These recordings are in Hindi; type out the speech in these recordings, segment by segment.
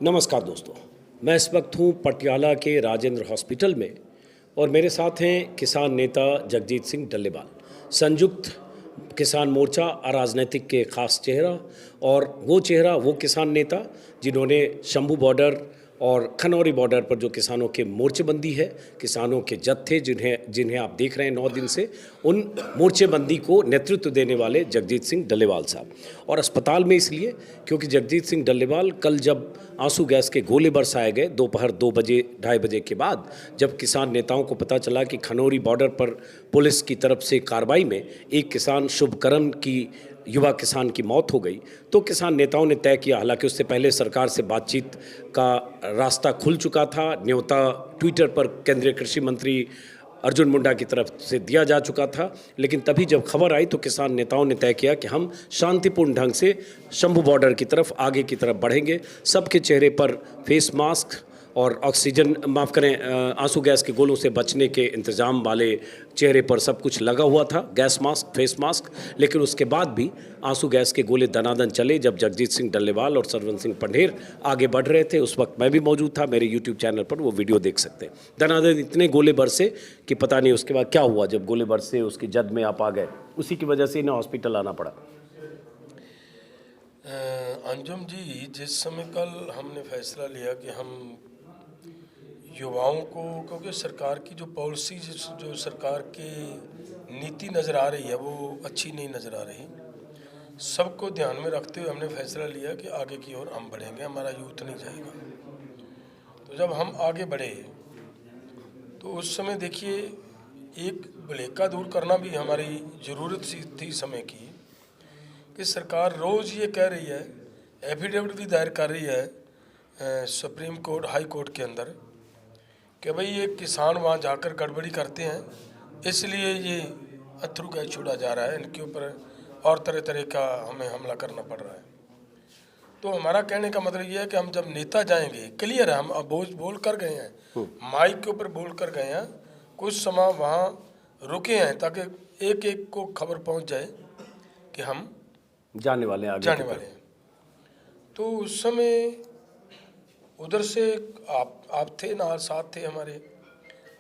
नमस्कार दोस्तों, मैं इस वक्त हूँ पटियाला के राजेंद्र हॉस्पिटल में और मेरे साथ हैं किसान नेता जगजीत सिंह डल्लेवाल, संयुक्त किसान मोर्चा अराजनैतिक के खास चेहरा और वो किसान नेता जिन्होंने शंभू बॉर्डर और खनौरी बॉर्डर पर जो किसानों के मोर्चेबंदी है, किसानों के जत्थे जिन्हें जिन्हें आप देख रहे हैं 9 दिन से, उन मोर्चेबंदी को नेतृत्व देने वाले जगजीत सिंह डल्लेवाल साहब। और अस्पताल में इसलिए क्योंकि जगजीत सिंह डल्लेवाल कल जब आंसू गैस के गोले बरसाए गए दोपहर 2 बजे 2:30 बजे के बाद, जब किसान नेताओं को पता चला कि खनौरी बॉर्डर पर पुलिस की तरफ से कार्रवाई में एक किसान शुभकरण की युवा किसान की मौत हो गई, तो किसान नेताओं ने तय किया, हालांकि उससे पहले सरकार से बातचीत का रास्ता खुल चुका था, न्योता ट्विटर पर केंद्रीय कृषि मंत्री अर्जुन मुंडा की तरफ से दिया जा चुका था, लेकिन तभी जब खबर आई तो किसान नेताओं ने तय किया कि हम शांतिपूर्ण ढंग से शंभू बॉर्डर की तरफ आगे की तरफ बढ़ेंगे। सबके चेहरे पर फेस मास्क और ऑक्सीजन माफ़ करें आंसू गैस के गोलों से बचने के इंतज़ाम वाले चेहरे पर सब कुछ लगा हुआ था, गैस मास्क, फेस मास्क। लेकिन उसके बाद भी आंसू गैस के गोले दनादन चले जब जगजीत सिंह डल्लेवाल और सरवन सिंह पंढेर आगे बढ़ रहे थे। उस वक्त मैं भी मौजूद था, मेरे यूट्यूब चैनल पर वो वीडियो देख सकते हैं। दनादन इतने गोले बरसे कि पता नहीं उसके बाद क्या हुआ। जब गोले बरसे उसकी जद में आप आ गए, उसी की वजह से इन्हें हॉस्पिटल आना पड़ा। अंजुम जी, जिस समय कल हमने फैसला लिया कि हम युवाओं को, क्योंकि सरकार की जो पॉलिसी, जो सरकार की नीति नज़र आ रही है वो अच्छी नहीं नज़र आ रही, सबको ध्यान में रखते हुए हमने फैसला लिया कि आगे की ओर हम बढ़ेंगे, हमारा यूथ नहीं जाएगा। तो जब हम आगे बढ़े तो उस समय देखिए, एक भुलेखा दूर करना भी हमारी ज़रूरत सी थी समय की, कि सरकार रोज़ ये कह रही है, एफिडेविट भी दायर कर रही है सुप्रीम कोर्ट, हाई कोर्ट के अंदर, कि भाई ये किसान वहाँ जाकर गड़बड़ी करते हैं, इसलिए ये अथरू गैस छोड़ा जा रहा है, इनके ऊपर और तरह तरह का हमें हमला करना पड़ रहा है। तो हमारा कहने का मतलब ये है कि हम जब नेता जाएंगे, क्लियर है, हम अब बोल कर गए हैं, माइक के ऊपर बोल कर गए हैं, कुछ समय वहाँ रुके हैं ताकि एक एक को खबर पहुँच जाए कि हम जाने वाले हैं। तो उस समय उधर से आप थे ना, साथ थे हमारे,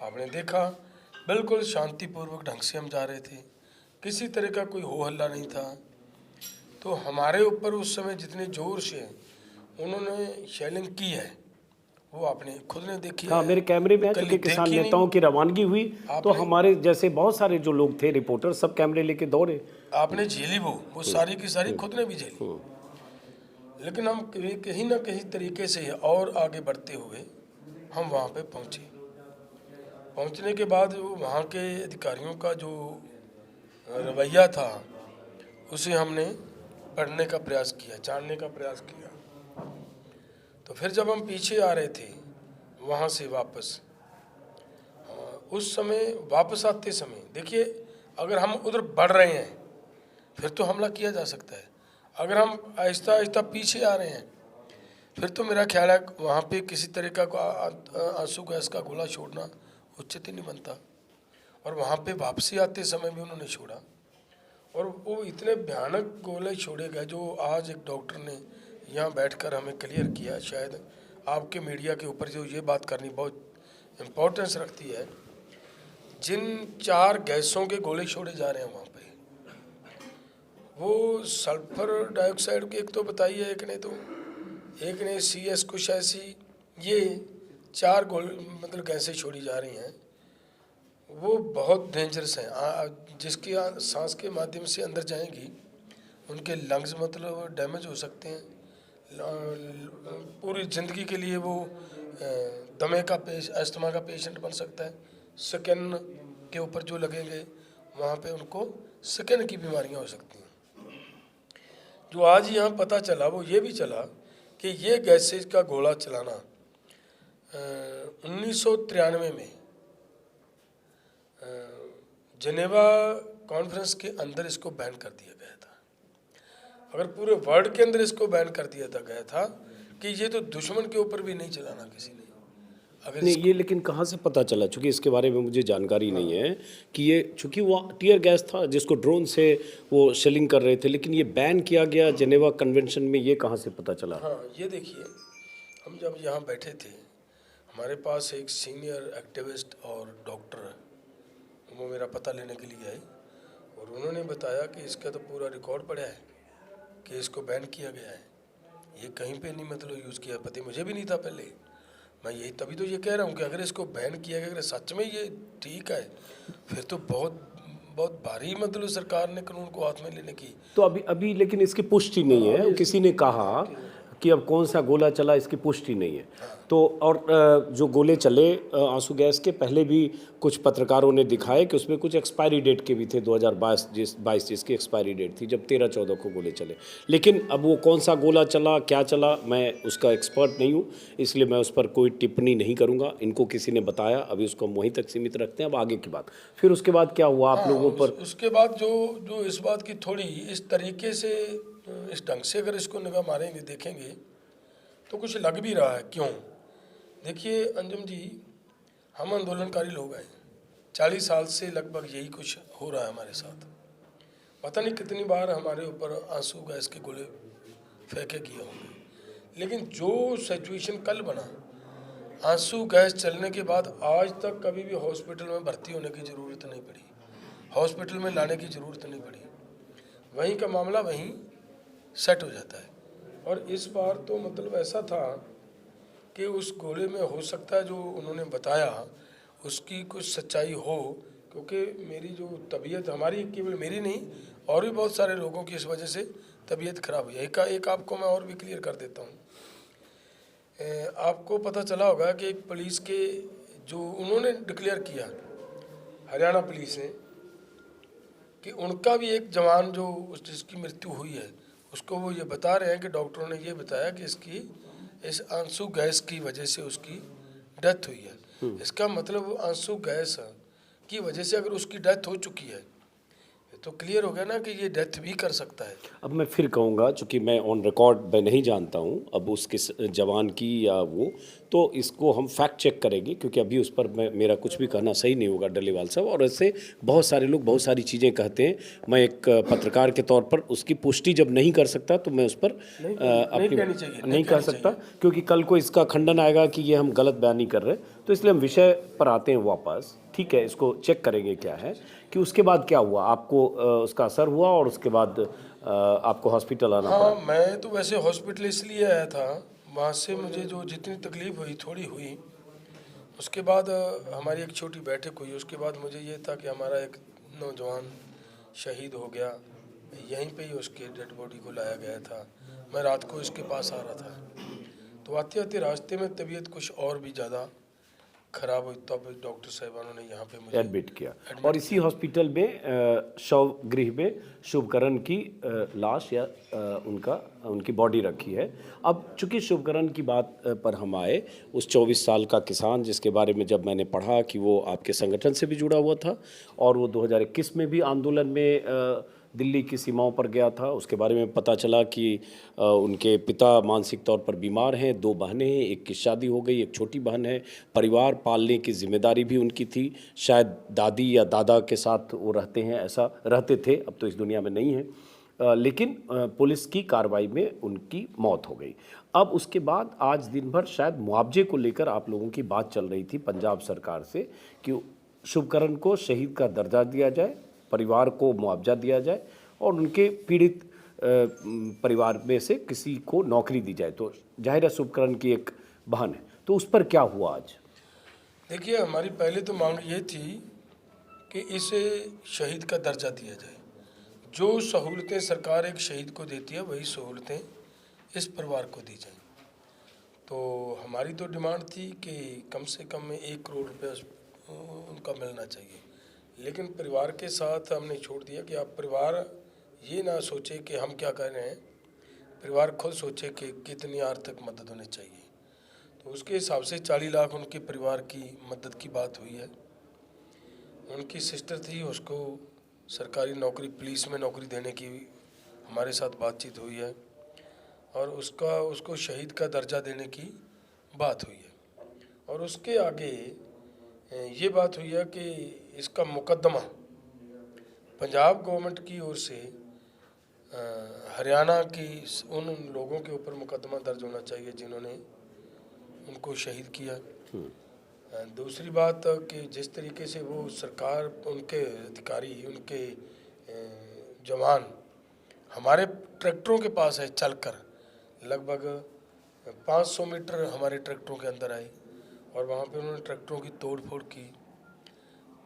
आपने देखा बिल्कुल शांतिपूर्वक ढंग से हम जा रहे थे, किसी तरह का कोई हो हल्ला नहीं था। तो हमारे ऊपर उस समय जितने जोर से उन्होंने शेलिंग की है वो आपने खुद ने देखी। हाँ, मेरे कैमरे में है, क्योंकि किसान नेताओं की रवानगी हुई तो हमारे जैसे बहुत सारे जो लोग थे रिपोर्टर, सब कैमरे लेके दौड़े। आपने झेली वो सारी की सारी खुद ने भी झेली। लेकिन हम कहीं ना कहीं तरीके से और आगे बढ़ते हुए हम वहाँ पे पहुँचे। पहुँचने के बाद वहाँ के अधिकारियों का जो रवैया था उसे हमने पढ़ने का प्रयास किया, जानने का प्रयास किया। तो फिर जब हम पीछे आ रहे थे वहाँ से वापस, उस समय वापस आते समय देखिए, अगर हम उधर बढ़ रहे हैं फिर तो हमला किया जा सकता है, अगर हम आहिस्ता आहिस्ता पीछे आ रहे हैं फिर तो मेरा ख्याल है वहाँ पे किसी तरह का आंसू गैस का गोला छोड़ना उचित ही नहीं बनता। और वहाँ पे वापसी आते समय भी उन्होंने छोड़ा, और वो इतने भयानक गोले छोड़े गए जो आज एक डॉक्टर ने यहाँ बैठकर हमें क्लियर किया। शायद आपके मीडिया के ऊपर जो ये बात करनी बहुत इम्पोर्टेंस रखती है, जिन 4 गैसों के गोले छोड़े जा रहे हैं वहाँ पे, वो सल्फर डाइऑक्साइड की एक तो बताई है, एक ने CS कुछ ऐसी, ये 4 मतलब गैसें छोड़ी जा रही हैं, वो बहुत डेंजरस हैं। जिसकी सांस के माध्यम से अंदर जाएंगी उनके लंग्स मतलब डैमेज हो सकते हैं, पूरी ज़िंदगी के लिए वो दमे का अस्थमा का पेशेंट बन सकता है। स्किन के ऊपर जो लगेंगे वहाँ पे उनको स्किन की बीमारियाँ हो सकती हैं। जो आज यहाँ पता चला वो ये भी चला कि ये गैसेज का गोला चलाना 1993 में जिनेवा कॉन्फ्रेंस के अंदर इसको बैन कर दिया गया था। अगर पूरे वर्ल्ड के अंदर इसको बैन कर दिया गया था कि ये तो दुश्मन के ऊपर भी नहीं चलाना किसी ने। अगर नहीं, ये लेकिन कहाँ से पता चला, चूँकि इसके बारे में मुझे जानकारी नहीं है कि ये, चूँकि वो टीयर गैस था जिसको ड्रोन से वो शेलिंग कर रहे थे, लेकिन ये बैन किया गया जिनेवा कन्वेंशन में, ये कहाँ से पता चला? हाँ, ये देखिए, हम जब यहाँ बैठे थे, हमारे पास एक सीनियर एक्टिविस्ट और डॉक्टर, वो मेरा पता लेने के लिए आए और उन्होंने बताया कि इसका तो पूरा रिकॉर्ड पड़ा है कि इसको बैन किया गया है, ये कहीं पे नहीं मतलब यूज़ किया। पता मुझे भी नहीं था पहले, मैं यही तभी तो ये कह रहा हूँ कि अगर इसको बैन किया गया, अगर सच में ये ठीक है, फिर तो बहुत बहुत भारी मतलब सरकार ने कानून को हाथ में लेने की। तो अभी अभी लेकिन इसकी पुष्टि नहीं है, किसी ने कहा कि अब कौन सा गोला चला इसकी पुष्टि नहीं है। तो और जो गोले चले आंसू गैस के, पहले भी कुछ पत्रकारों ने दिखाए कि उसमें कुछ एक्सपायरी डेट के भी थे, 2022 जिसकी एक्सपायरी डेट थी, जब 13-14 को गोले चले। लेकिन अब वो कौन सा गोला चला, क्या चला, मैं उसका एक्सपर्ट नहीं हूँ, इसलिए मैं उस पर कोई टिप्पणी नहीं करूँगा। इनको किसी ने बताया, अभी उसको हम वहीं तक सीमित रखते हैं। अब आगे की बात, फिर उसके बाद क्या हुआ आप लोगों पर? उसके बाद जो जो इस बात की थोड़ी इस तरीके से, इस ढंग से अगर इसको निगाह मारेंगे, देखेंगे तो कुछ लग भी रहा है। क्यों? देखिए अंजुम जी, हम आंदोलनकारी लोग हैं, 40 साल से लगभग यही कुछ हो रहा है हमारे साथ। पता नहीं कितनी बार हमारे ऊपर आंसू गैस के गोले फेंके किए होंगे, लेकिन जो सिचुएशन कल बना, आंसू गैस चलने के बाद आज तक कभी भी हॉस्पिटल में भर्ती होने की ज़रूरत नहीं पड़ी, हॉस्पिटल में लाने की ज़रूरत नहीं पड़ी, वहीं का मामला वहीं सेट हो जाता है। और इस बार तो मतलब ऐसा था कि उस गोले में हो सकता है जो उन्होंने बताया उसकी कुछ सच्चाई हो, क्योंकि मेरी जो तबीयत, हमारी केवल मेरी नहीं और भी बहुत सारे लोगों की इस वजह से तबीयत खराब हुई है। एक आपको मैं और भी क्लियर कर देता हूँ। आपको पता चला होगा कि एक पुलिस के जो उन्होंने डिक्लेयर किया, हरियाणा पुलिस ने, कि उनका भी एक जवान जो जिसकी मृत्यु हुई है, उसको वो ये बता रहे हैं कि डॉक्टरों ने ये बताया कि इसकी इस आंसू गैस की वजह से उसकी डेथ हुई है। इसका मतलब आंसू गैस की वजह से अगर उसकी डेथ हो चुकी है तो क्लियर हो गया ना कि ये डेथ भी कर सकता है। अब मैं फिर कहूँगा, चूँकि मैं ऑन रिकॉर्ड मैं नहीं जानता हूँ अब उसके जवान की या वो, तो इसको हम फैक्ट चेक करेंगे, क्योंकि अभी उस पर मेरा कुछ भी कहना सही नहीं होगा डल्लेवाल साहब। और ऐसे बहुत सारे लोग बहुत सारी चीज़ें कहते हैं, मैं एक पत्रकार के तौर पर उसकी पुष्टि जब नहीं कर सकता तो मैं उस पर अपनी नहीं कह सकता, क्योंकि कल को इसका खंडन आएगा कि ये हम गलत बयानी कर रहे हैं। तो इसलिए हम विषय पर आते हैं वापस। ठीक है, इसको चेक करेंगे क्या है कि उसके बाद क्या हुआ, आपको उसका असर हुआ और उसके बाद आपको हॉस्पिटल आना पड़ा। हाँ, मैं तो वैसे हॉस्पिटल इसलिए आया था, वहाँ से मुझे जो जितनी तकलीफ हुई थोड़ी हुई, उसके बाद हमारी एक छोटी बैठक हुई। उसके बाद मुझे ये था कि हमारा एक नौजवान शहीद हो गया, यहीं पे ही उसके डेड बॉडी को लाया गया था। मैं रात को इसके पास आ रहा था, तो आते आते रास्ते में तबीयत कुछ और भी ज़्यादा खराब हुई, तब डॉक्टर साहिबानों ने यहाँ पे मुझे एडमिट किया। और इसी हॉस्पिटल में शव गृह में शुभकरण की लाश या उनकी बॉडी रखी है। अब चूंकि शुभकरण की बात पर हम आए, उस 24 साल का किसान जिसके बारे में जब मैंने पढ़ा कि वो आपके संगठन से भी जुड़ा हुआ था और वो 2021 में भी आंदोलन में दिल्ली की सीमाओं पर गया था, उसके बारे में पता चला कि उनके पिता मानसिक तौर पर बीमार हैं, 2 बहनें हैं, एक की शादी हो गई, एक छोटी बहन है, परिवार पालने की जिम्मेदारी भी उनकी थी। शायद दादी या दादा के साथ वो रहते हैं, ऐसा रहते थे, अब तो इस दुनिया में नहीं है। लेकिन पुलिस की कार्रवाई में उनकी मौत हो गई। अब उसके बाद आज दिन भर शायद मुआवजे को लेकर आप लोगों की बात चल रही थी पंजाब सरकार से कि शुभकरण को शहीद का दर्जा दिया जाए, परिवार को मुआवजा दिया जाए और उनके पीड़ित परिवार में से किसी को नौकरी दी जाए। तो जाहिर है शुभकरण की एक बहन है, तो उस पर क्या हुआ आज? देखिए, हमारी पहले तो मांग ये थी कि इसे शहीद का दर्जा दिया जाए। जो सहूलतें सरकार एक शहीद को देती है वही सहूलतें इस परिवार को दी जाएं। तो हमारी तो डिमांड थी कि कम से कम 1 करोड़ रुपये उनका मिलना चाहिए, लेकिन परिवार के साथ हमने छोड़ दिया कि आप परिवार ये ना सोचे कि हम क्या कर रहे हैं, परिवार खुद सोचे कि कितनी आर्थिक मदद होनी चाहिए। तो उसके हिसाब से 40 लाख उनके परिवार की मदद की बात हुई है। उनकी सिस्टर थी, उसको सरकारी नौकरी, पुलिस में नौकरी देने की हमारे साथ बातचीत हुई है और उसको शहीद का दर्जा देने की बात हुई है। और उसके आगे ये बात हुई है कि इसका मुकदमा पंजाब गवर्नमेंट की ओर से हरियाणा की उन लोगों के ऊपर मुकदमा दर्ज होना चाहिए जिन्होंने उनको शहीद किया। दूसरी बात कि जिस तरीके से वो सरकार, उनके अधिकारी, उनके जवान हमारे ट्रैक्टरों के पास है चलकर, लगभग 500 मीटर हमारे ट्रैक्टरों के अंदर आए और वहाँ पे उन्होंने ट्रैक्टरों की तोड़ फोड़ की।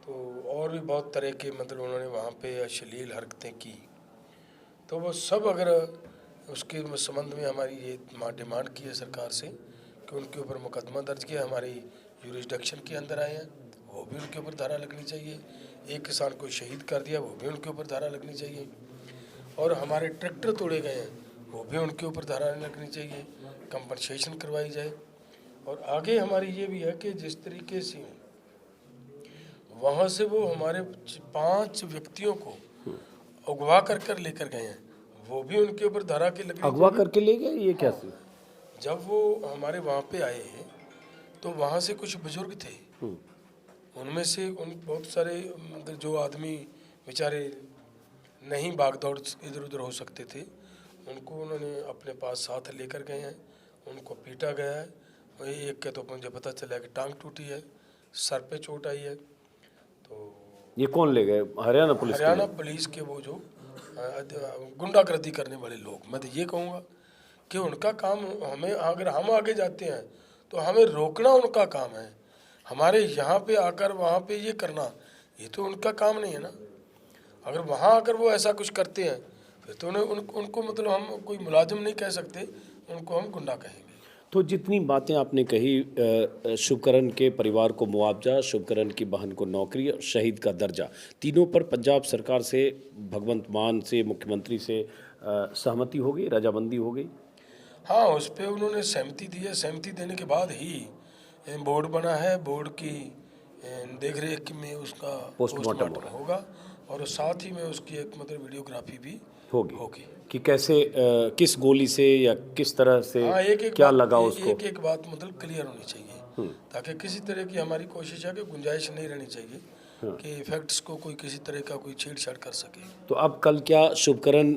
तो और भी बहुत तरह के मतलब उन्होंने वहाँ पे अश्लील हरकतें की। तो वो सब अगर उसके संबंध में हमारी ये डिमांड की है सरकार से कि उनके ऊपर मुकदमा दर्ज किया, हमारी यूरिसडिक्शन के अंदर आए हैं, वो भी उनके ऊपर धारा लगनी चाहिए। एक किसान को शहीद कर दिया, वो भी उनके ऊपर धारा लगनी चाहिए। और हमारे ट्रैक्टर तोड़े गए हैं, वो भी उनके ऊपर धारा लगनी चाहिए, कंपनसेशन करवाई जाए। और आगे हमारी ये भी है कि जिस तरीके से वहाँ से वो हमारे 5 व्यक्तियों को अगवा कर लेकर गए हैं, वो भी उनके ऊपर धारा की लगनी अगवा चाहिए। करके ले गए, ये क्या सी? जब वो हमारे वहाँ पे आए तो वहाँ से कुछ बुजुर्ग थे, उनमें से उन बहुत सारे मतलब जो आदमी बेचारे नहीं भाग दौड़ इधर उधर हो सकते थे, उनको उन्होंने अपने पास साथ लेकर गए हैं। उनको पीटा गया है। वही एक के तो मुझे पता चला कि टांग टूटी है, सर पे चोट आई है। तो ये कौन ले गए? हरियाणा पुलिस के हरियाणा लोग? पुलिस के वो जो गुंडागर्दी करने वाले लोग, मैं तो ये कहूँगा कि उनका काम, हमें अगर हम आगे जाते हैं तो हमें रोकना उनका काम है। हमारे यहाँ पे आकर वहाँ पे ये करना, ये तो उनका काम नहीं है ना। अगर वहाँ आकर वो ऐसा कुछ करते हैं फिर तो उनको मतलब हम कोई मुलाजिम नहीं कह सकते, उनको हम गुंडा कहेंगे। तो जितनी बातें आपने कही, शुभकरण के परिवार को मुआवजा, शुभकरण की बहन को नौकरी और शहीद का दर्जा, तीनों पर पंजाब सरकार से, भगवंत मान से, मुख्यमंत्री से सहमति हो गई, रजामंदी हो गई? हाँ, उस पर उन्होंने सहमति दी है। सहमति देने के बाद ही बोर्ड बना है। बोर्ड की देखरेख में उसका पोस्टमार्टम होगा और साथ ही में उसकी एक मतलब वीडियोग्राफी भी होगी कि कैसे, किस गोली से या किस तरह से, हाँ, एक क्या बात, लगा उसको? एक बात मतलब क्लियर होनी चाहिए, ताकि किसी तरह की हमारी कोशिश है कि गुंजाइश नहीं रहनी चाहिए कि फैक्ट्स को कोई किसी तरह का कोई छेड़छाड़ कर सके। तो अब कल क्या शुभकरण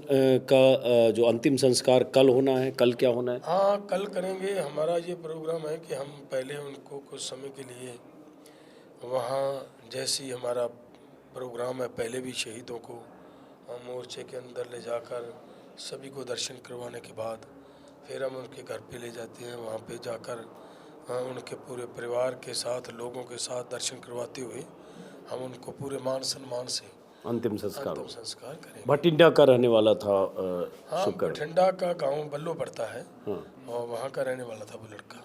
का जो अंतिम संस्कार कल होना है? कल क्या होना है? हाँ, कल करेंगे। हमारा ये प्रोग्राम है कि हम पहले उनको कुछ समय के लिए वहाँ, जैसी हमारा प्रोग्राम है, पहले भी शहीदों को हम मोर्चे के अंदर ले जाकर सभी को दर्शन करवाने के बाद फिर हम उनके घर पे ले जाते हैं। वहाँ पे जाकर उनके पूरे परिवार के साथ, लोगों के साथ दर्शन करवाते हुए हम उनको पूरे मान सम्मान से अंतिम संस्कार करेंगे। भटिंडा का रहने वाला था हाँ, शुभकरण। बठिंडा का गांव बल्लो पड़ता है और वहाँ का रहने वाला था वो लड़का।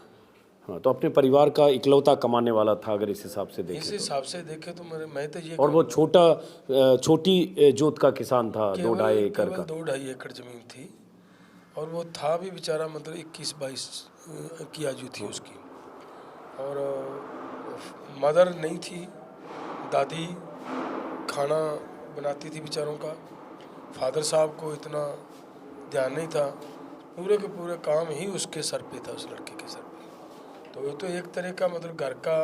हाँ, तो अपने परिवार का इकलौता कमाने वाला था, अगर इस हिसाब से देखें। इस हिसाब से देखे तो मैं तो ये और वो छोटी जोत का किसान था, 2-2.5 एकड़ का। 2-2.5 एकड़ जमीन थी और वो था भी बेचारा मतलब 21-22 की आयु थी उसकी। और मदर नहीं थी, दादी खाना बनाती थी बेचारों का। फादर साहब को इतना ध्यान नहीं था, पूरे के पूरे काम ही उसके सर पे था, उस लड़के के सर पे। तो ये तो एक तरह का मतलब घर का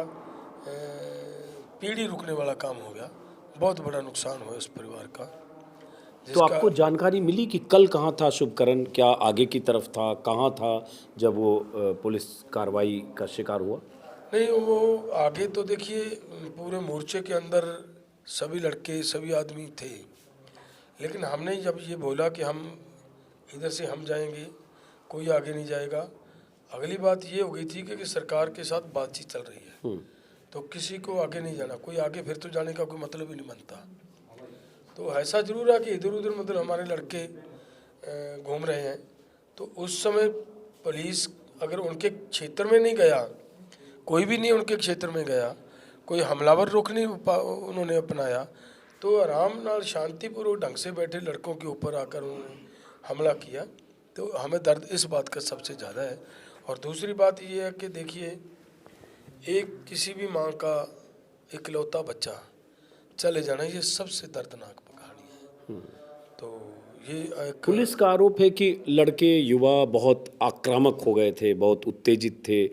पीढ़ी रुकने वाला काम हो गया। बहुत बड़ा नुकसान हुआ उस परिवार का। तो आपको जानकारी मिली कि कल कहाँ था शुभकरण? क्या आगे की तरफ था, कहाँ था जब वो पुलिस कार्रवाई का शिकार हुआ? नहीं, वो आगे तो देखिए पूरे मोर्चे के अंदर सभी लड़के, सभी आदमी थे, लेकिन हमने जब ये बोला कि हम इधर से हम जाएंगे, कोई आगे नहीं जाएगा। अगली बात ये हो गई थी कि सरकार के साथ बातचीत चल रही है, तो किसी को आगे नहीं जाना। कोई आगे फिर तो जाने का कोई मतलब ही नहीं बनता। तो ऐसा जरूर है कि इधर उधर मतलब हमारे लड़के घूम रहे हैं, तो उस समय पुलिस अगर उनके क्षेत्र में नहीं गया, कोई भी नहीं उनके क्षेत्र में गया, कोई हमलावर रुख नहीं उन्होंने अपनाया, तो आराम नाल शांतिपूर्वक ढंग से बैठे लड़कों के ऊपर आकर उन्होंने हमला किया। तो हमें दर्द इस बात का सबसे ज़्यादा है। और दूसरी बात ये है कि देखिए, एक किसी भी माँ का इकलौता बच्चा चले जाना, ये सबसे दर्दनाक कहानी है। तो ये एक पुलिस का आरोप है कि लड़के, युवा बहुत आक्रामक हो गए थे, बहुत उत्तेजित थे,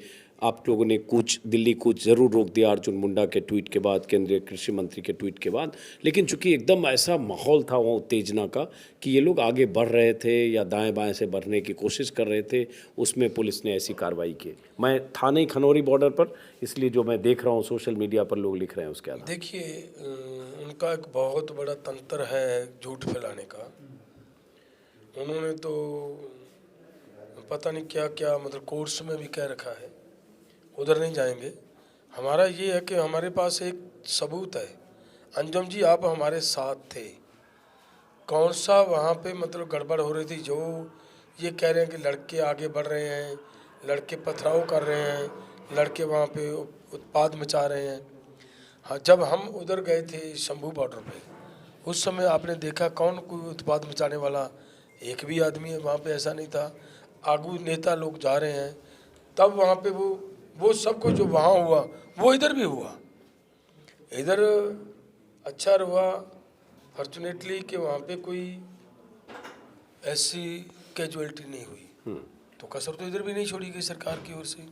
आप लोगों ने दिल्ली कूच ज़रूर रोक दिया अर्जुन मुंडा के ट्वीट के बाद, केंद्रीय कृषि मंत्री के ट्वीट के बाद, लेकिन चूंकि एकदम ऐसा माहौल था वहाँ उत्तेजना का कि ये लोग आगे बढ़ रहे थे या दाएं बाएं से बढ़ने की कोशिश कर रहे थे, उसमें पुलिस ने ऐसी कार्रवाई की। मैं था नहीं खनौरी बॉर्डर पर, इसलिए जो मैं देख रहा हूँ सोशल मीडिया पर लोग लिख रहे हैं उसके अलावा। देखिए, उनका एक बहुत बड़ा तंत्र है झूठ फैलाने का। उन्होंने तो पता नहीं क्या क्या मतलब कोर्स में भी कह रखा है, उधर नहीं जाएंगे। हमारा ये है कि हमारे पास एक सबूत है। अंजुम जी आप हमारे साथ थे, कौन सा वहाँ पे मतलब गड़बड़ हो रही थी जो ये कह रहे हैं कि लड़के आगे बढ़ रहे हैं, लड़के पथराव कर रहे हैं, लड़के वहाँ पे उत्पाद मचा रहे हैं। हाँ, जब हम उधर गए थे शंभू बॉर्डर पे, उस समय आपने देखा कौन कोई उत्पाद मचाने वाला एक भी आदमी है वहाँ पे, ऐसा नहीं था। आगू नेता लोग जा रहे हैं, तब वहाँ पे वो सब कुछ जो वहाँ हुआ वो इधर भी हुआ। इधर अच्छा हुआ फॉर्चुनेटली कि वहाँ पे कोई ऐसी कैजुअलिटी नहीं हुई, तो कसर तो इधर भी नहीं छोड़ी गई सरकार की ओर से।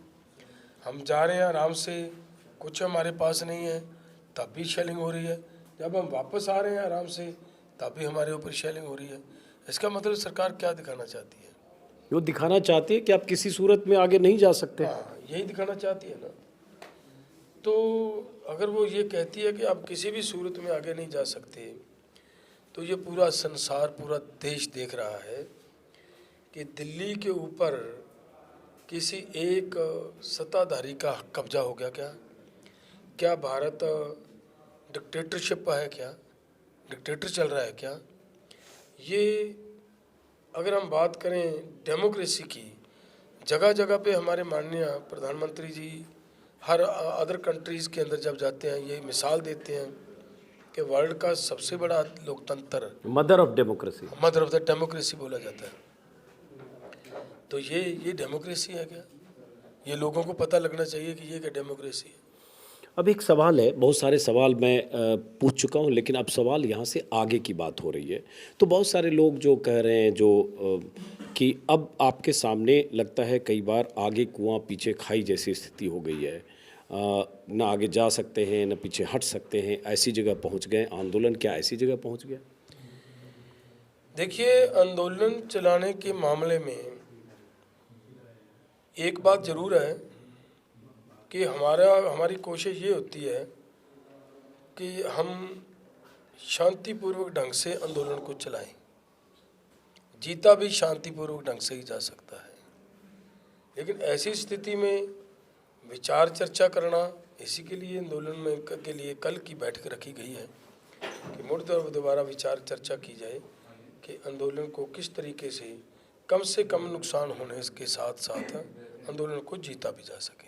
हम जा रहे हैं आराम से, कुछ हमारे पास नहीं है, तब भी शेलिंग हो रही है। जब हम वापस आ रहे हैं आराम से, तब भी हमारे ऊपर शेलिंग हो रही है। इसका मतलब सरकार क्या दिखाना चाहती है? वो दिखाना चाहती है कि आप किसी सूरत में आगे नहीं जा सकते। हाँ, यही दिखाना चाहती है ना। तो अगर वो ये कहती है कि आप किसी भी सूरत में आगे नहीं जा सकते, तो ये पूरा संसार, पूरा देश देख रहा है कि दिल्ली के ऊपर किसी एक सत्ताधारी का कब्जा हो गया। क्या भारत डिक्टेटरशिप है? क्या डिक्टेटर चल रहा है क्या? ये अगर हम बात करें डेमोक्रेसी की, जगह जगह पे हमारे माननीय प्रधानमंत्री जी हर अदर कंट्रीज़ के अंदर जब जाते हैं ये मिसाल देते हैं कि वर्ल्ड का सबसे बड़ा लोकतंत्र, mother of democracy, mother of the democracy बोला जाता है। तो ये डेमोक्रेसी है क्या? ये लोगों को पता लगना चाहिए कि ये क्या डेमोक्रेसी है। अब एक सवाल है, बहुत सारे सवाल मैं पूछ चुका हूं, लेकिन अब सवाल यहाँ से आगे की बात हो रही है। तो बहुत सारे लोग जो कह रहे हैं कि अब आपके सामने लगता है कई बार आगे कुआं पीछे खाई जैसी स्थिति हो गई है, ना आगे जा सकते हैं ना पीछे हट सकते हैं, ऐसी जगह पहुंच गए। आंदोलन क्या ऐसी जगह पहुंच गया? देखिए, आंदोलन चलाने के मामले में एक बात ज़रूर है कि हमारी कोशिश ये होती है कि हम शांतिपूर्वक ढंग से आंदोलन को चलाएं। जीता भी शांतिपूर्वक ढंग से ही जा सकता है, लेकिन ऐसी स्थिति में विचार चर्चा करना, इसी के लिए आंदोलन में के लिए कल की बैठक रखी गई है कि मुड़ दोबारा विचार चर्चा की जाए कि आंदोलन को किस तरीके से कम नुकसान होने के साथ साथ आंदोलन को जीता भी जा सके।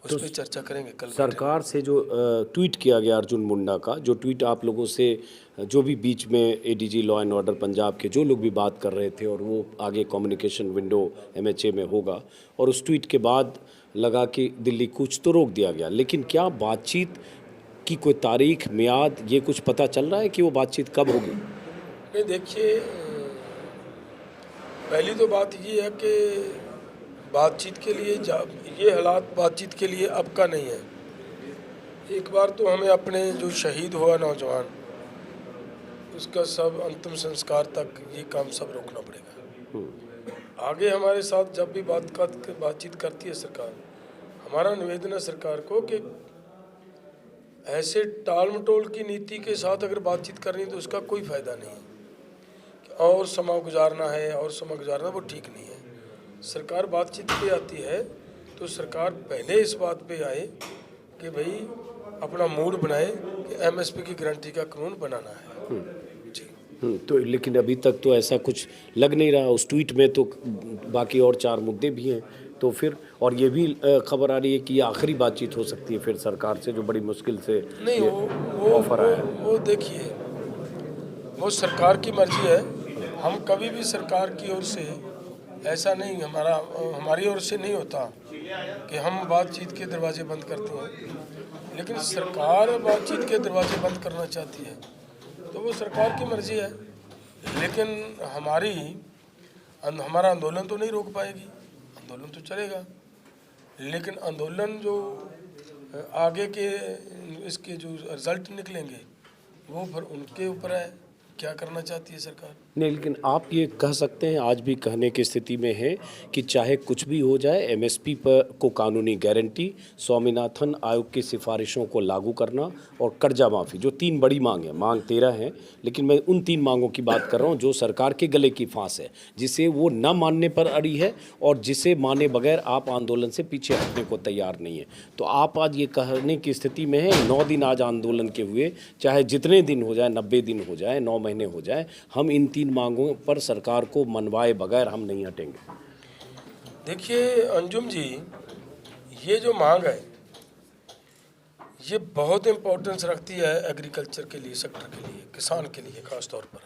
उस पर चर्चा करेंगे कल। सरकार से जो ट्वीट किया गया अर्जुन मुंडा का, जो ट्वीट आप लोगों से जो भी बीच में ADG law and order Punjab के जो लोग भी बात कर रहे थे, और वो आगे कम्युनिकेशन विंडो एमएचए में होगा, और उस ट्वीट के बाद लगा कि दिल्ली कूच तो रोक दिया गया, लेकिन क्या बातचीत की कोई तारीख, मियाद, ये कुछ पता चल रहा है कि वो बातचीत कब होगी? नहीं, देखिए, पहली तो बात ये है कि बातचीत के लिए ये हालात बातचीत के लिए अब का नहीं है। एक बार तो हमें अपने जो शहीद हुआ नौजवान, उसका सब अंतिम संस्कार तक ये काम सब रोकना पड़ेगा। आगे हमारे साथ जब भी बातचीत करती है सरकार, हमारा निवेदन है सरकार को कि ऐसे टाल मटोल की नीति के साथ अगर बातचीत करनी है तो उसका कोई फ़ायदा नहीं है। और समय गुजारना है और समय गुजारना, वो ठीक नहीं है। सरकार बातचीत पे आती है तो सरकार पहले इस बात पे आए कि भाई अपना मूड बनाए कि एमएसपी की गारंटी का कानून बनाना है। जी। तो लेकिन अभी तक तो ऐसा कुछ लग नहीं रहा। उस ट्वीट में तो बाकी और 4 मुद्दे भी हैं, तो फिर और ये भी खबर आ रही है कि ये आखिरी बातचीत हो सकती है फिर सरकार से, जो बड़ी मुश्किल से नहीं, वो ऑफर आया है। वो देखिए, वो सरकार की मर्जी है। हम कभी भी सरकार की ओर से ऐसा नहीं, हमारी ओर से नहीं होता कि हम बातचीत के दरवाजे बंद करते हैं, लेकिन सरकार बातचीत के दरवाजे बंद करना चाहती है तो वो सरकार की मर्जी है। लेकिन हमारा आंदोलन तो नहीं रोक पाएगी, आंदोलन तो चलेगा। लेकिन आंदोलन जो आगे के इसके जो रिजल्ट निकलेंगे वो फिर उनके ऊपर है, क्या करना चाहती है सरकार। नहीं, लेकिन आप ये कह सकते हैं, आज भी कहने की स्थिति में है कि चाहे कुछ भी हो जाए, एमएसपी पर को कानूनी गारंटी, स्वामीनाथन आयोग की सिफारिशों को लागू करना और कर्जा माफ़ी, जो 3 बड़ी मांग है, मांग 13 है, लेकिन मैं उन 3 मांगों की बात कर रहा हूँ जो सरकार के गले की फांस है, जिसे वो न मानने पर अड़ी है और जिसे माने बगैर आप आंदोलन से पीछे हटने को तैयार नहीं है। तो आप आज ये कहने की स्थिति में है, 9 दिन आज आंदोलन के हुए, चाहे जितने दिन हो जाए, 90 दिन हो जाए, 9 महीने हो जाए, हम इन 3 मांगों पर सरकार को मनवाए बगैर हम नहीं हटेंगे। देखिए अंजुम जी, ये जो मांग है ये बहुत इम्पोर्टेंस रखती है एग्रीकल्चर के लिए, सेक्टर के लिए, किसान के लिए ख़ास तौर पर।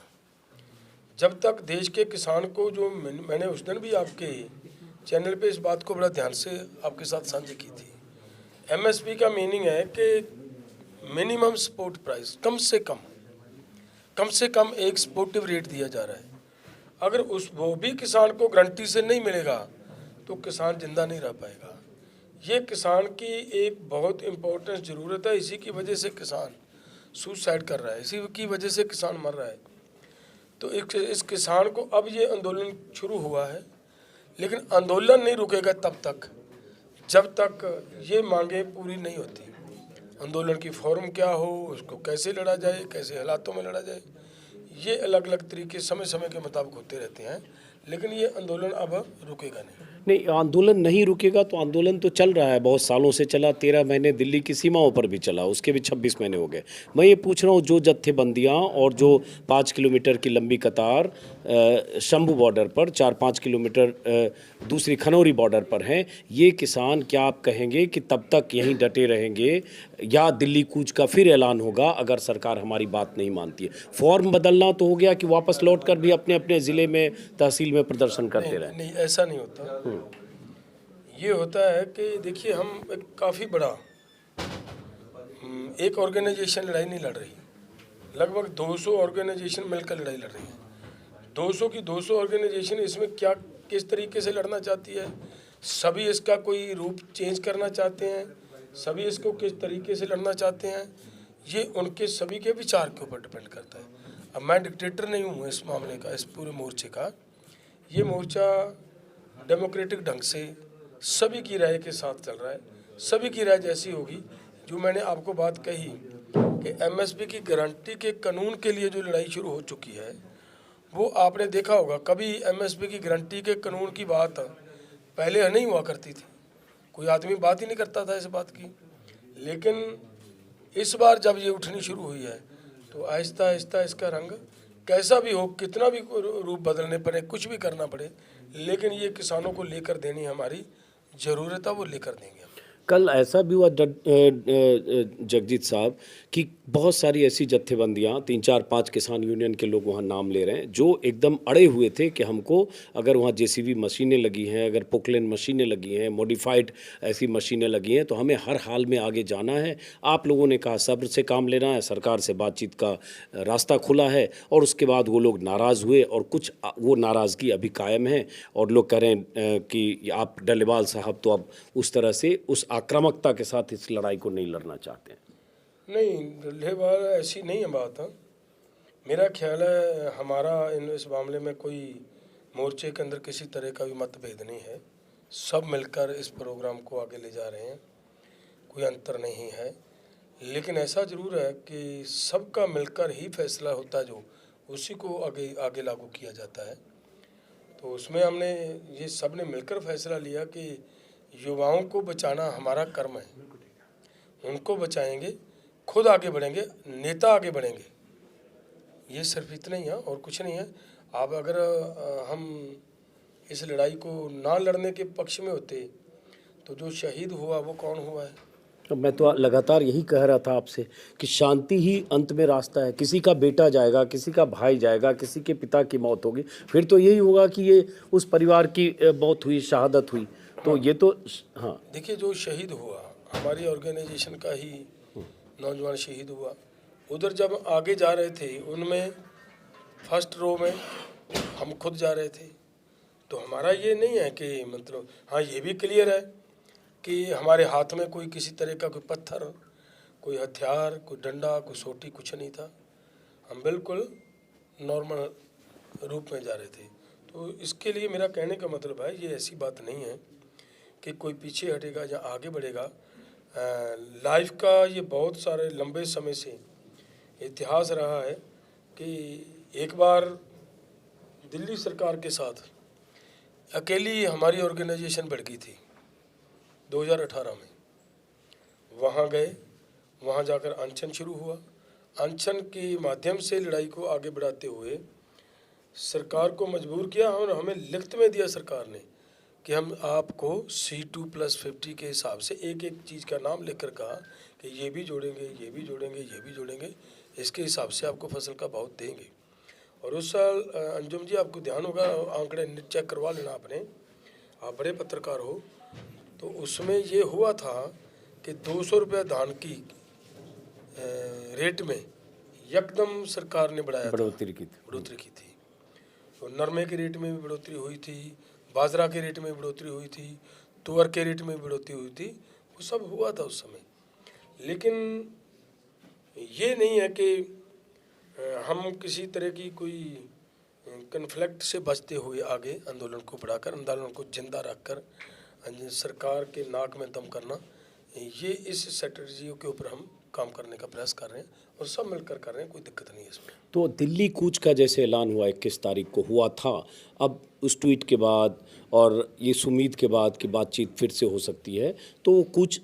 जब तक देश के किसान को, जो मैंने उस दिन भी आपके चैनल पे इस बात को बड़ा ध्यान से आपके साथ साझा की थी, एमएसपी का मीनिंग है कि मिनिमम सपोर्ट प्राइस, कम से कम एक सपोर्टिव रेट दिया जा रहा है। अगर वो भी किसान को गारंटी से नहीं मिलेगा तो किसान जिंदा नहीं रह पाएगा। ये किसान की एक बहुत इम्पोर्टेंट ज़रूरत है, इसी की वजह से किसान सुसाइड कर रहा है, इसी की वजह से किसान मर रहा है। तो इस किसान को अब ये आंदोलन शुरू हुआ है, लेकिन आंदोलन नहीं रुकेगा तब तक जब तक ये मांगे पूरी नहीं होती। आंदोलन की फॉर्म क्या हो, उसको कैसे लड़ा जाए, कैसे हालातों में लड़ा जाए, ये अलग अलग तरीके समय समय के मुताबिक होते रहते हैं, लेकिन ये आंदोलन अब रुकेगा नहीं। नहीं, आंदोलन नहीं रुकेगा तो आंदोलन तो चल रहा है, बहुत सालों से चला, 13 महीने दिल्ली की सीमाओं पर भी चला, उसके भी 26 महीने हो गए। मैं ये पूछ रहा हूँ, जो जत्थेबंदियाँ और जो 5 किलोमीटर की लंबी कतार शंभू बॉर्डर पर, 4-5 किलोमीटर दूसरी खनौरी बॉर्डर पर हैं, ये किसान क्या आप कहेंगे कि तब तक यहीं डटे रहेंगे या दिल्ली कूच का फिर ऐलान होगा अगर सरकार हमारी बात नहीं मानती है? फॉर्म बदलना तो हो गया कि वापस लौट कर भी अपने अपने ज़िले में, तहसील में प्रदर्शन करते रहे? नहीं, ऐसा नहीं होता। ये होता है कि देखिए, हम एक काफ़ी बड़ा एक ऑर्गेनाइजेशन लड़ाई नहीं लड़ रही, लगभग 200 ऑर्गेनाइजेशन मिलकर लड़ाई लड़ रही है। 200 की 200 ऑर्गेनाइजेशन इसमें क्या किस तरीके से लड़ना चाहती है, सभी इसका कोई रूप चेंज करना चाहते हैं, सभी इसको किस तरीके से लड़ना चाहते हैं, ये उनके सभी के विचार के ऊपर डिपेंड करता है। अब मैं डिक्टेटर नहीं हूँ इस मामले का, इस पूरे मोर्चे का। ये मोर्चा डेमोक्रेटिक ढंग से सभी की राय के साथ चल रहा है। सभी की राय जैसी होगी, जो मैंने आपको बात कही कि एमएसपी की गारंटी के कानून के लिए जो लड़ाई शुरू हो चुकी है, वो आपने देखा होगा, कभी एमएसपी की गारंटी के कानून की बात पहले नहीं हुआ करती थी, कोई आदमी बात ही नहीं करता था इस बात की। लेकिन इस बार जब ये उठनी शुरू हुई है तो आहिस्ता आहिस्ता इसका रंग कैसा भी हो, कितना भी रूप बदलने पड़े, कुछ भी करना पड़े, लेकिन ये किसानों को लेकर देनी हमारी ज़रूरत है, वो लेकर देंगे। कल ऐसा भी हुआ जगजीत साहब कि बहुत सारी ऐसी जत्थेबंदियाँ, 3-4-5 किसान यूनियन के लोग वहाँ नाम ले रहे हैं, जो एकदम अड़े हुए थे कि हमको अगर वहाँ जेसीबी मशीनें लगी हैं, अगर पोकलेन मशीनें लगी हैं, मॉडिफाइड ऐसी मशीनें लगी हैं, तो हमें हर हाल में आगे जाना है। आप लोगों ने कहा सब्र से काम लेना है, सरकार से बातचीत का रास्ता खुला है, और उसके बाद वो लोग नाराज़ हुए और कुछ वो नाराज़गी अभी कायम है, और लोग कह रहे हैं कि आप डल्लेवाल साहब तो अब उस तरह से उस आक्रामकता के साथ इस लड़ाई को नहीं लड़ना चाहते हैं। नहीं, डल्लेवाल ऐसी नहीं है बात। मेरा ख्याल है हमारा इस मामले में कोई मोर्चे के अंदर किसी तरह का भी मतभेद नहीं है, सब मिलकर इस प्रोग्राम को आगे ले जा रहे हैं, कोई अंतर नहीं है। लेकिन ऐसा ज़रूर है कि सबका मिलकर ही फैसला होता है, जो उसी को आगे आगे लागू किया जाता है। तो उसमें हमने ये सब ने मिलकर फैसला लिया कि युवाओं को बचाना हमारा कर्म है, उनको बचाएंगे, खुद आगे बढ़ेंगे, नेता आगे बढ़ेंगे। ये सिर्फ इतना ही है और कुछ नहीं है। अब अगर हम इस लड़ाई को ना लड़ने के पक्ष में होते तो जो शहीद हुआ वो कौन हुआ है? तो मैं तो लगातार यही कह रहा था आपसे कि शांति ही अंत में रास्ता है। किसी का बेटा जाएगा, किसी का भाई जाएगा, किसी के पिता की मौत होगी, फिर तो यही होगा कि ये उस परिवार की मौत हुई, शहादत हुई। तो ये तो हाँ, देखिए, जो शहीद हुआ हमारी ऑर्गेनाइजेशन का ही नौजवान शहीद हुआ, उधर जब आगे जा रहे थे उनमें फर्स्ट रो में हम खुद जा रहे थे। तो हमारा ये नहीं है कि मतलब, हाँ ये भी क्लियर है कि हमारे हाथ में कोई किसी तरह का कोई पत्थर, कोई हथियार, कोई डंडा, कोई सोटी, कुछ नहीं था। हम बिल्कुल नॉर्मल रूप में जा रहे थे। तो इसके लिए मेरा कहने का मतलब है, ये ऐसी बात नहीं है कि कोई पीछे हटेगा या आगे बढ़ेगा। लाइफ का ये बहुत सारे लंबे समय से इतिहास रहा है कि एक बार दिल्ली सरकार के साथ अकेली हमारी ऑर्गेनाइजेशन बढ़ गई थी 2018 में। वहाँ गए, वहाँ जाकर अनशन शुरू हुआ। अनशन के माध्यम से लड़ाई को आगे बढ़ाते हुए सरकार को मजबूर किया और हमें लिखत में दिया सरकार ने कि हम आपको C2+50 के हिसाब से एक एक चीज़ का नाम लेकर कहा कि ये भी जोड़ेंगे, ये भी जोड़ेंगे, ये भी जोड़ेंगे, इसके हिसाब से आपको फसल का भाव देंगे। और उस साल अंजुम जी आपको ध्यान होगा, आंकड़े चेक करवा लेना आपने, आप बड़े पत्रकार हो, तो उसमें ये हुआ था कि 200 रुपये धान की रेट में एकदम सरकार ने बढ़ोतरी की थी। तो नरमे के रेट में भी बढ़ोतरी हुई थी, बाजरा के रेट में बढ़ोतरी हुई थी, तुअर के रेट में बढ़ोतरी हुई थी, वो सब हुआ था उस समय। लेकिन ये नहीं है कि हम किसी तरह की कोई कन्फ्लिक्ट से बचते हुए आगे आंदोलन को बढ़ाकर, आंदोलन को जिंदा रखकर सरकार के नाक में दम करना, ये इस स्ट्रेटजी के ऊपर हम काम करने का प्रयास कर रहे हैं और सब मिलकर कर रहे हैं, कोई दिक्कत नहीं है इसमें। तो दिल्ली कूच का जैसे ऐलान हुआ 21 तारीख को हुआ था, अब उस ट्वीट के बाद और ये उम्मीद के बाद कि बातचीत फिर से हो सकती है, तो वो कूच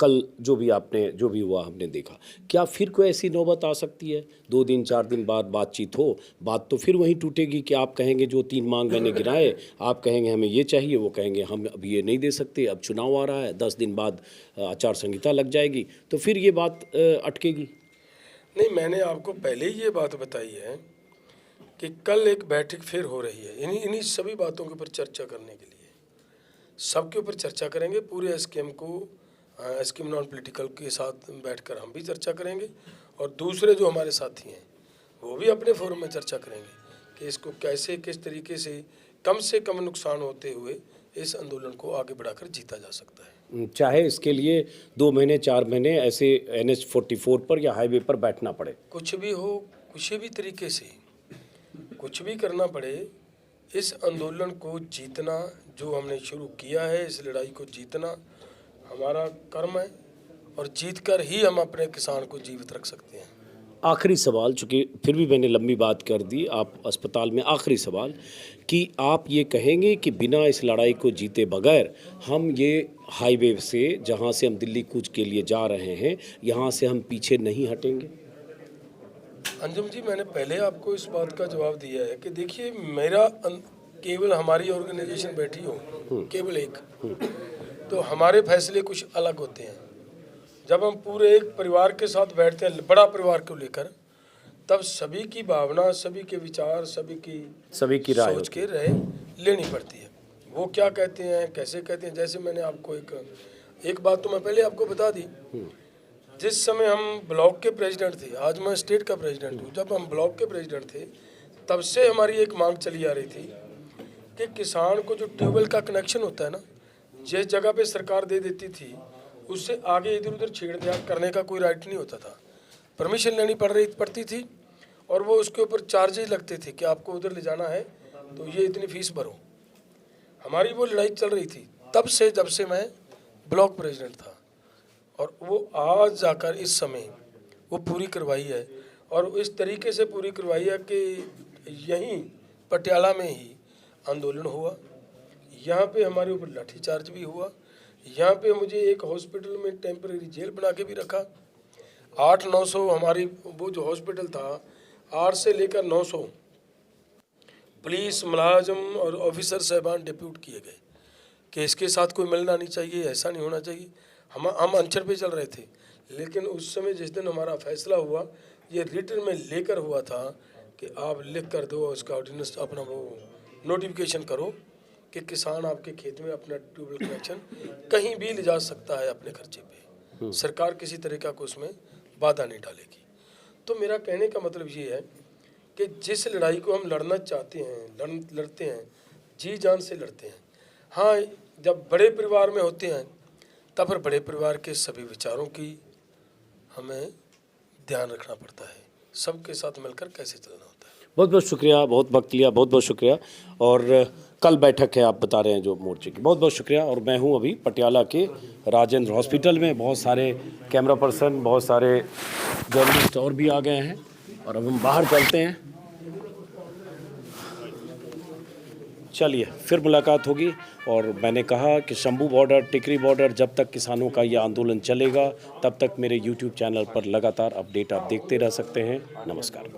कल जो भी हुआ हमने देखा, क्या फिर कोई ऐसी नौबत आ सकती है 2 दिन 4 दिन बाद बातचीत हो, बात तो फिर वहीं टूटेगी कि आप कहेंगे जो 3 मांग मैंने गिनाए, आप कहेंगे हमें ये चाहिए, वो कहेंगे हम अभी ये नहीं दे सकते, अब चुनाव आ रहा है, 10 दिन बाद आचार संहिता लग जाएगी, तो फिर ये बात अटकेगी? नहीं, मैंने आपको पहले ही ये बात बताई है कि कल एक बैठक फिर हो रही है इन्हीं सभी बातों के ऊपर चर्चा करने के लिए। सबके ऊपर चर्चा करेंगे, पूरे स्कीम नॉन पॉलिटिकल के साथ बैठकर हम भी चर्चा करेंगे और दूसरे जो हमारे साथी हैं वो भी अपने फोरम में चर्चा करेंगे कि इसको कैसे, किस तरीके से कम नुकसान होते हुए इस आंदोलन को आगे बढ़ाकर जीता जा सकता है। चाहे इसके लिए 2 महीने 4 महीने ऐसे NH 44 पर या हाईवे पर बैठना पड़े, कुछ भी हो, किसी भी तरीके से कुछ भी करना पड़े, इस आंदोलन को जीतना, जो हमने शुरू किया है, इस लड़ाई को जीतना हमारा कर्म है और जीत कर ही हम अपने किसान को जीवित रख सकते हैं। आखिरी सवाल, चूँकि फिर भी मैंने लंबी बात कर दी, आप अस्पताल में, आखिरी सवाल कि आप ये कहेंगे कि बिना इस लड़ाई को जीते बगैर हम ये हाईवे से, जहाँ से हम दिल्ली कूच के लिए जा रहे हैं, यहाँ से हम पीछे नहीं हटेंगे? अंजुम जी, मैंने पहले आपको इस बात का जवाब दिया है कि देखिए, केवल हमारी ऑर्गेनाइजेशन बैठी हो, केवल एक, तो हमारे फैसले कुछ अलग होते हैं। जब हम पूरे एक परिवार के साथ बैठते हैं, बड़ा परिवार को लेकर, तब सभी की भावना, सभी के विचार, सभी की राय सोच के लेनी पड़ती है। वो क्या कहते हैं, कैसे कहते हैं, जैसे मैंने आपको एक बात तो मैं पहले आपको बता दी, जिस समय हम ब्लॉक के प्रेसिडेंट थे, आज मैं स्टेट का प्रेसिडेंट हूँ, जब हम ब्लॉक के प्रेसिडेंट थे तब से हमारी एक मांग चली आ रही थी कि किसान को जो ट्यूबवेल का कनेक्शन होता है ना, जिस जगह पे सरकार दे देती थी, उससे आगे इधर उधर छेड़छाड़ करने का कोई राइट नहीं होता था। परमिशन लेनी पड़ती थी और वो उसके ऊपर चार्जेस लगते थे कि आपको उधर ले जाना है तो ये इतनी फीस भरो। हमारी वो लड़ाई चल रही थी तब से, जब से मैं ब्लॉक प्रेसिडेंट था, और वो आज जाकर इस समय वो पूरी करवाई है। और इस तरीके से पूरी करवाई है कि यहीं पटियाला में ही आंदोलन हुआ, यहाँ पे हमारे ऊपर लाठीचार्ज भी हुआ, यहाँ पे मुझे एक हॉस्पिटल में टेम्परेरी जेल बना के भी रखा। 800-900 हमारी वो जो हॉस्पिटल था, 8 से लेकर 900 पुलिस मुलाजम और ऑफिसर साहबान डिप्यूट किए गए कि इसके साथ कोई मिलना नहीं चाहिए, ऐसा नहीं होना चाहिए। हम अनशन पे चल रहे थे, लेकिन उस समय जिस दिन हमारा फैसला हुआ, ये रिटर्न में लेकर हुआ था कि आप लिख कर दो, उसका ऑर्डिनेंस अपना वो नोटिफिकेशन करो कि किसान आपके खेत में अपना ट्यूबवेल कनेक्शन कहीं भी ले जा सकता है अपने खर्चे पे, सरकार किसी तरीका को उसमें बाधा नहीं डालेगी। तो मेरा कहने का मतलब ये है कि जिस लड़ाई को हम लड़ना चाहते हैं, लड़ते हैं, जी जान से लड़ते हैं। हाँ, जब बड़े परिवार में होते हैं तब फिर बड़े परिवार के सभी विचारों की हमें ध्यान रखना पड़ता है, सबके साथ मिलकर कैसे चलना होता है। बहुत बहुत शुक्रिया, बहुत वक्त लिया, बहुत बहुत शुक्रिया। और कल बैठक है आप बता रहे हैं जो मोर्चे की, बहुत बहुत शुक्रिया। और मैं हूं अभी पटियाला के राजेंद्र हॉस्पिटल में, बहुत सारे कैमरा पर्सन, बहुत सारे जर्नलिस्ट और भी आ गए हैं और अब हम बाहर चलते हैं। चलिए फिर मुलाकात होगी। और मैंने कहा कि शंभू बॉर्डर, टिकरी बॉर्डर, जब तक किसानों का ये आंदोलन चलेगा तब तक मेरे YouTube चैनल पर लगातार अपडेट आप देखते रह सकते हैं। नमस्कार।